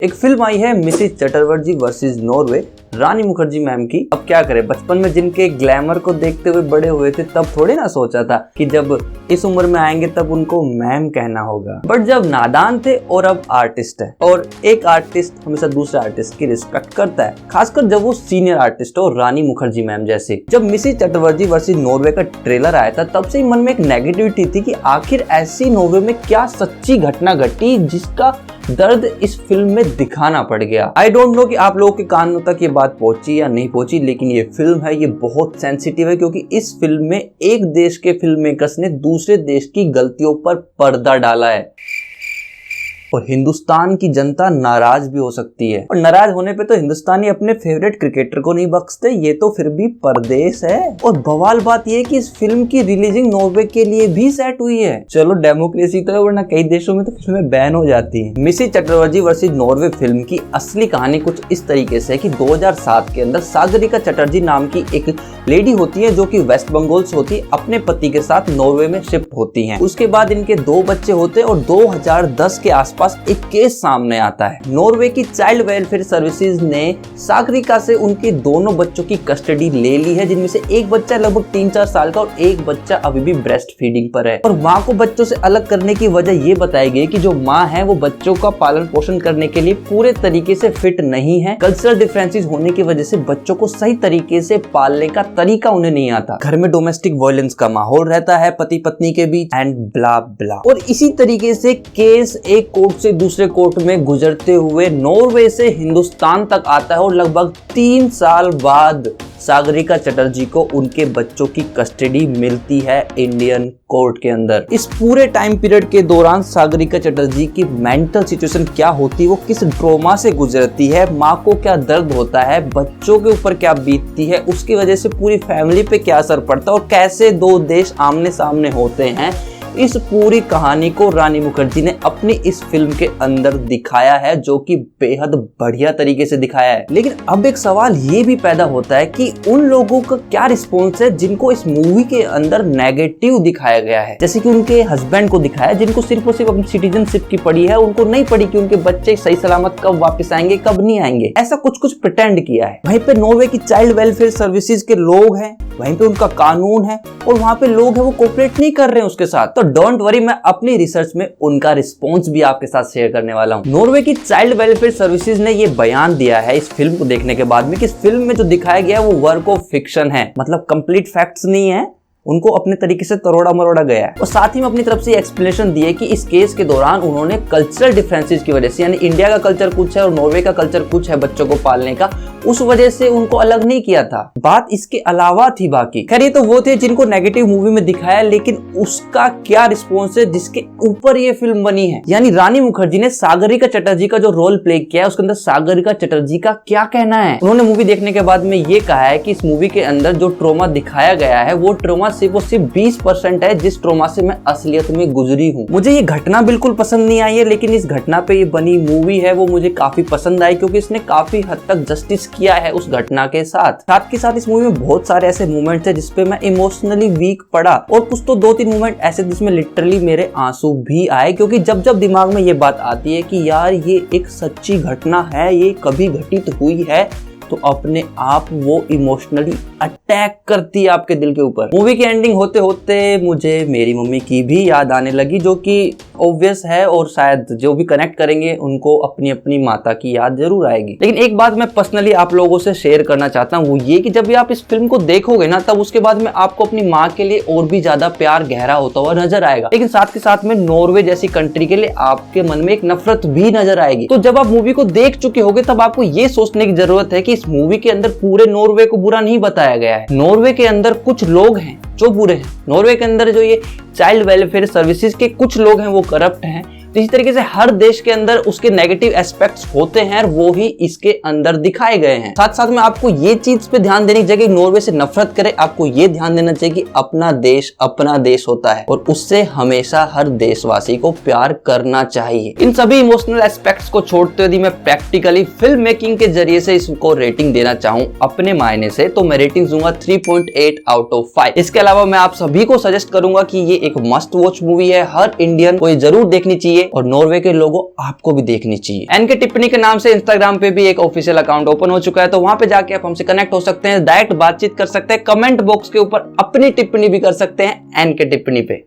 एक फिल्म आई है Mrs Chatterjee versus Norway, रानी Mukherjee ma'am की। अब क्या करें, बचपन में जिनके ग्लैमर को देखते हुए बड़े हुए थे तब थोड़ी ना सोचा था कि जब इस उम्र में आएंगे तब उनको मैम कहना होगा। बट जब नादान थे और अब आर्टिस्ट है, और एक आर्टिस्ट हमेशा दूसरे आर्टिस्ट की रिस्पेक्ट करता है, खासकर जब वो सीनियर आर्टिस्ट हो, रानी मुखर्जी मैम जैसे। जब मिसेस चटर्जी वर्सेस नॉर्वे का ट्रेलर आया था तब से ही मन में एक नेगेटिविटी थी कि आखिर ऐसी नॉर्वे में क्या सच्ची घटना घटी जिसका दर्द इस फिल्म में दिखाना पड़ गया। आई डोंट नो कि आप लोगों के कानों तक ये बात पहुंची या नहीं पहुंची, लेकिन ये फिल्म है, ये बहुत सेंसिटिव है, क्योंकि इस फिल्म में एक देश के फिल्म मेकर्स ने दूसरे देश की गलतियों पर पर्दा डाला है और हिंदुस्तान की जनता नाराज भी हो सकती है। और नाराज होने पे तो हिंदुस्तानी अपने फेवरेट क्रिकेटर को नहीं बख्शते, ये तो फिर भी परदेश है। और बवाल बात ये है कि इस फिल्म की रिलीजिंग नॉर्वे के लिए भी सेट हुई है। चलो डेमोक्रेसी तो है, वरना कई देशों में तो फिल्में बैन हो जाती है। Mrs Chatterjee versus Norway film की असली कहानी कुछ इस तरीके से है कि 2007 के अंदर सागरिका चटर्जी नाम की एक लेडी होती है जो कि वेस्ट बंगाल से होती है, अपने पति के साथ नॉर्वे में शिफ्ट होती हैं। उसके बाद इनके 2 बच्चे होते हैं और 2010 के आसपास एक केस सामने आता है। नॉर्वे की चाइल्ड वेलफेयर सर्विसेज ने सागरिका से उनके दोनों बच्चों की कस्टडी ले ली है, जिनमें से एक बच्चा लगभग 3-4 साल का और एक बच्चा अभी भी ब्रेस्ट फीडिंग पर है। और माँ को बच्चों से अलग करने की वजह ये बताई गई कि जो माँ है वो बच्चों का पालन पोषण करने के लिए पूरे तरीके से फिट नहीं है। कल्चरल डिफरेंसेस होने की वजह से बच्चों को सही तरीके से पालने का तरीका उन्हें नहीं आता। घर में डोमेस्टिक वायलेंस का माहौल रहता है पति पत्नी के बीच, एंड ब्ला ब्ला। और इसी तरीके से केस एक कोर्ट से दूसरे कोर्ट में गुजरते हुए नॉर्वे से हिंदुस्तान तक आता है और लगभग 3 साल बाद सागरिका चटर्जी को उनके बच्चों की कस्टडी मिलती है इंडियन कोर्ट के अंदर। इस पूरे टाइम पीरियड के दौरान सागरिका चटर्जी की मेंटल सिचुएशन क्या होती है, वो किस ट्रॉमा से गुजरती है, माँ को क्या दर्द होता है, बच्चों के ऊपर क्या बीतती है, उसकी वजह से पूरी फैमिली पे क्या असर पड़ता है और कैसे 2 देश आमने सामने होते हैं, इस पूरी कहानी को रानी मुखर्जी ने अपनी इस फिल्म के अंदर दिखाया है, जो कि बेहद बढ़िया तरीके से दिखाया है। लेकिन अब एक सवाल ये भी पैदा होता है कि उन लोगों का क्या रिस्पॉन्स है जिनको इस मूवी के अंदर नेगेटिव दिखाया गया है। जैसे कि उनके हस्बैंड को दिखाया, जिनको सिर्फ और सिर्फ अपनी सिटीजनशिप की पड़ी है, उनको नहीं पड़ी कि उनके बच्चे सही सलामत कब वापस आएंगे कब नहीं आएंगे, ऐसा कुछ प्रिटेंड किया है। वहीं पे नॉर्वे की चाइल्ड वेलफेयर सर्विसेज के लोग हैं, वहीं पे उनका कानून है और वहां पे लोग हैं वो कोऑपरेट नहीं कर रहे हैं उसके साथ। तो डोंट वरी, मैं अपनी रिसर्च में उनका रिस्पॉन्स भी आपके साथ शेयर करने वाला हूं। नॉर्वे की चाइल्ड वेलफेयर सर्विसेज ने ये बयान दिया है इस फिल्म को देखने के बाद में कि इस फिल्म में जो दिखाया गया है वो वर्क ऑफ फिक्शन है, मतलब कंप्लीट फैक्ट्स नहीं है, उनको अपने तरीके से तरोड़ा मरोड़ा गया है। और साथ ही में अपनी तरफ से एक्सप्लेनेशन दी है कि इस केस के दौरान उन्होंने कल्चरल डिफरेंसेस की वजह से, यानी इंडिया का कल्चर कुछ है और नॉर्वे का कल्चर कुछ है बच्चों को पालने का, उस वजह से उनको अलग नहीं किया था। बात इसके अलावा थी बाकी। खैर ये तो वो थे जिनको नेगेटिव मूवी में दिखाया, लेकिन उसका क्या रिस्पॉन्स है जिसके ऊपर ये फिल्म बनी है, यानी रानी मुखर्जी ने सागरिका चटर्जी का जो रोल प्ले किया है उसके अंदर सागरिका चटर्जी का क्या कहना है। उन्होंने मूवी देखने के बाद में ये कहा है कि इस मूवी के अंदर जो ट्रॉमा दिखाया गया है वो ट्रॉमा सिर्फ 20% है जिस ट्रॉमा से मैं असलियत में गुजरी हूँ। मुझे ये घटना बिल्कुल पसंद नहीं आई है, लेकिन इस घटना पे ये बनी मूवी है वो मुझे काफी पसंद आई, क्योंकि इसने काफी हद तक जस्टिस किया है उस घटना के साथ। साथ के साथ इस मूवी में बहुत सारे ऐसे मोमेंट्स है जिसपे मैं इमोशनली वीक पड़ा, और कुछ तो 2-3 मोमेंट ऐसे जिसमें लिटरली मेरे आंसू भी आए, क्योंकि जब जब दिमाग में ये बात आती है कि यार ये एक सच्ची घटना है, ये कभी घटित हुई है, तो अपने आप वो इमोशनली अटैक करती है आपके दिल के ऊपर। मूवी की एंडिंग होते होते मुझे मेरी मम्मी की भी याद आने लगी, जो कि ऑब्वियस है और शायद जो भी कनेक्ट करेंगे उनको अपनी अपनी माता की याद जरूर आएगी। लेकिन एक बात मैं पर्सनली आप लोगों से शेयर करना चाहता हूँ, वो ये कि जब भी आप इस फिल्म को देखोगे ना, तब उसके बाद में आपको अपनी माँ के लिए और भी ज्यादा प्यार गहरा होता हुआ नजर आएगा। लेकिन साथ के साथ में नॉर्वे जैसी कंट्री के लिए आपके मन में एक नफरत भी नजर आएगी। तो जब आप मूवी को देख चुके होगे तब आपको ये सोचने की जरूरत है कि इस मूवी के अंदर पूरे नॉर्वे को बुरा नहीं बताया गया है। नॉर्वे के अंदर कुछ लोग हैं जो बुरे हैं, नॉर्वे के अंदर जो ये चाइल्ड वेलफेयर सर्विसेज के कुछ लोग हैं वो करप्ट हैं। तो इसी तरीके से हर देश के अंदर उसके नेगेटिव एस्पेक्ट्स होते हैं और वो ही इसके अंदर दिखाए गए हैं। साथ साथ में आपको ये चीज पे ध्यान देने की जगह नॉर्वे से नफरत करे, आपको ये ध्यान देना चाहिए कि अपना देश होता है और उससे हमेशा हर देशवासी को प्यार करना चाहिए। इन सभी इमोशनल एस्पेक्ट्स को छोड़ते हुए मैं प्रैक्टिकली फिल्म मेकिंग के जरिए से इसको रेटिंग देना चाहूँ अपने मायने से, तो मैं रेटिंग दूंगा 3.8 आउट ऑफ 5। इसके अलावा मैं आप सभी को सजेस्ट करूंगा कि ये एक मस्ट वॉच मूवी है, हर इंडियन को जरूर देखनी चाहिए। चाहिए और नॉर्वे के लोगो आपको भी देखनी चाहिए। एन के टिप्पणी के नाम से इंस्टाग्राम पे भी एक ऑफिशियल अकाउंट ओपन हो चुका है, तो वहां पे जाके आप हमसे कनेक्ट हो सकते हैं, डायरेक्ट बातचीत कर सकते हैं, कमेंट बॉक्स के ऊपर अपनी टिप्पणी भी कर सकते हैं एन के टिप्पणी पे।